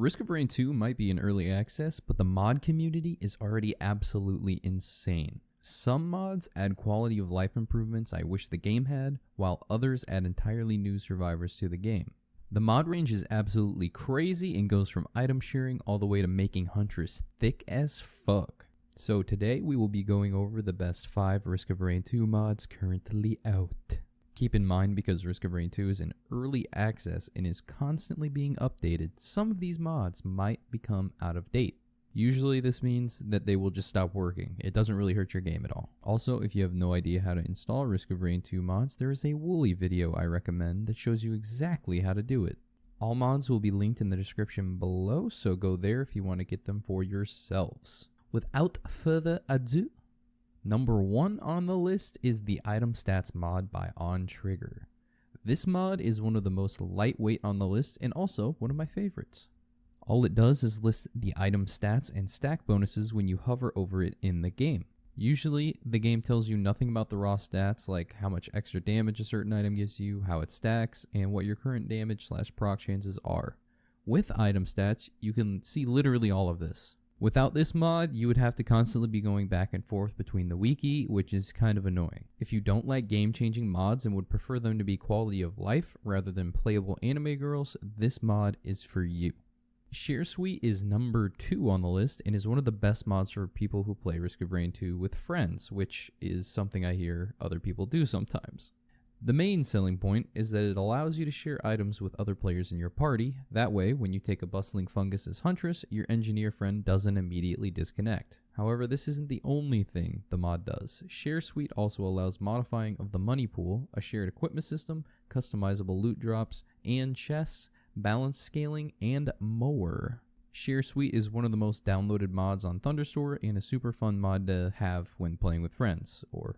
Risk of Rain 2 might be in early access, but the mod community is already absolutely insane. Some mods add quality of life improvements I wish the game had, while others add entirely new survivors to the game. The mod range is absolutely crazy and goes from item sharing all the way to making Huntress thick as fuck. So today we will be going over the best 5 Risk of Rain 2 mods currently out. Keep in mind, because Risk of Rain 2 is in early access and is constantly being updated, some of these mods might become out of date. Usually this means that they will just stop working. It doesn't really hurt your game at all. Also, if you have no idea how to install Risk of Rain 2 mods, there is a Wooly video I recommend that shows you exactly how to do it. All mods will be linked in the description below, so go there if you want to get them for yourselves. Without further ado, number 1 on the list is the Item Stats mod by OnTrigger. This mod is one of the most lightweight on the list and also one of my favorites. All it does is list the item stats and stack bonuses when you hover over it in the game. Usually, the game tells you nothing about the raw stats, like how much extra damage a certain item gives you, how it stacks, and what your current damage/proc chances are. With item stats, you can see literally all of this. Without this mod, you would have to constantly be going back and forth between the wiki, which is kind of annoying. If you don't like game-changing mods and would prefer them to be quality of life rather than playable anime girls, this mod is for you. ShareSuite is number 2 on the list and is one of the best mods for people who play Risk of Rain 2 with friends, which is something I hear other people do sometimes. The main selling point is that it allows you to share items with other players in your party. That way, when you take a bustling fungus as Huntress, your engineer friend doesn't immediately disconnect. However, this isn't the only thing the mod does. ShareSuite also allows modifying of the money pool, a shared equipment system, customizable loot drops, and chests, balance scaling, and more. ShareSuite is one of the most downloaded mods on Thunderstore and a super fun mod to have when playing with friends, or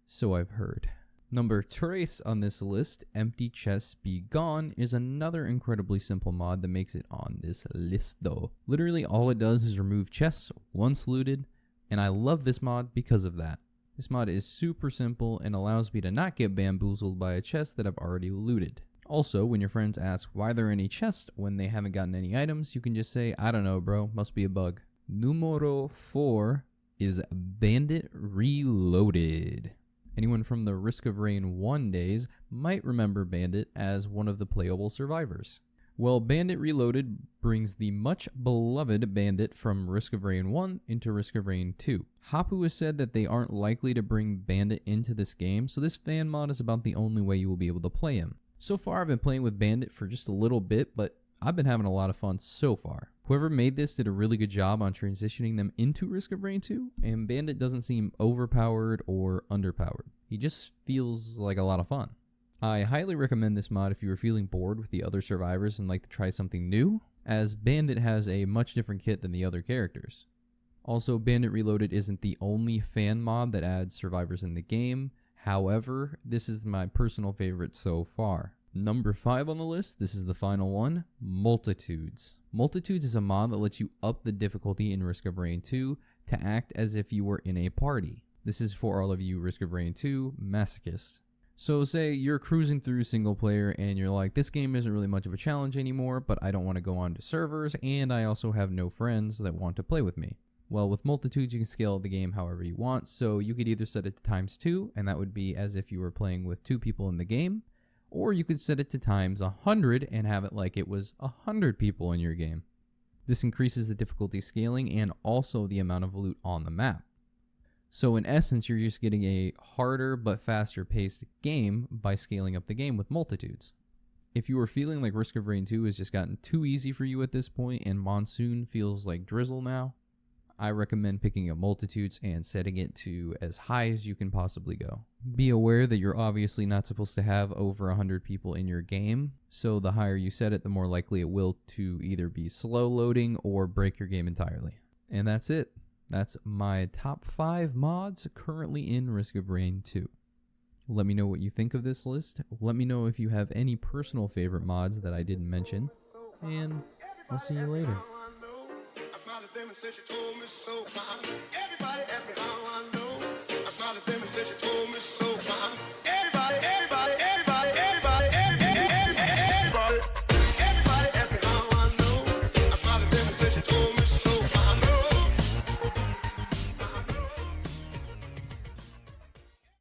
so I've heard. Number 3 on this list, Empty Chests Be Gone, is another incredibly simple mod that makes it on this list though. Literally all it does is remove chests once looted, and I love this mod because of that. This mod is super simple and allows me to not get bamboozled by a chest that I've already looted. Also, when your friends ask why there are any chests when they haven't gotten any items, you can just say, I don't know bro, must be a bug. Numero 4 is Bandit Reloaded. Anyone from the Risk of Rain 1 days might remember Bandit as one of the playable survivors. Well, Bandit Reloaded brings the much beloved Bandit from Risk of Rain 1 into Risk of Rain 2. Hapu has said that they aren't likely to bring Bandit into this game, so this fan mod is about the only way you will be able to play him. So far, I've been playing with Bandit for just a little bit, but I've been having a lot of fun so far. Whoever made this did a really good job on transitioning them into Risk of Rain 2, and Bandit doesn't seem overpowered or underpowered. He just feels like a lot of fun. I highly recommend this mod if you are feeling bored with the other survivors and like to try something new, as Bandit has a much different kit than the other characters. Also, Bandit Reloaded isn't the only fan mod that adds survivors in the game. However, this is my personal favorite so far. Number 5 on the list, this is the final one, Multitudes. Multitudes is a mod that lets you up the difficulty in Risk of Rain 2 to act as if you were in a party. This is for all of you Risk of Rain 2 masochists. So say you're cruising through single player and you're like, this game isn't really much of a challenge anymore, but I don't want to go on to servers and I also have no friends that want to play with me. Well, with Multitudes, you can scale the game however you want, so you could either set it to ×2, and that would be as if you were playing with 2 people in the game, or you could set it to ×100 and have it like it was 100 people in your game. This increases the difficulty scaling and also the amount of loot on the map. So in essence, you're just getting a harder but faster paced game by scaling up the game with Multitudes. If you are feeling like Risk of Rain 2 has just gotten too easy for you at this point and Monsoon feels like drizzle now, I recommend picking up Multitudes and setting it to as high as you can possibly go. Be aware that you're obviously not supposed to have over 100 people in your game, so the higher you set it, the more likely it will to either be slow loading or break your game entirely. And that's it. That's my top 5 mods currently in Risk of Rain 2. Let me know what you think of this list. Let me know if you have any personal favorite mods that I didn't mention, and I'll see you later. Everybody ask me how I know. I smiled at them and said she told me so.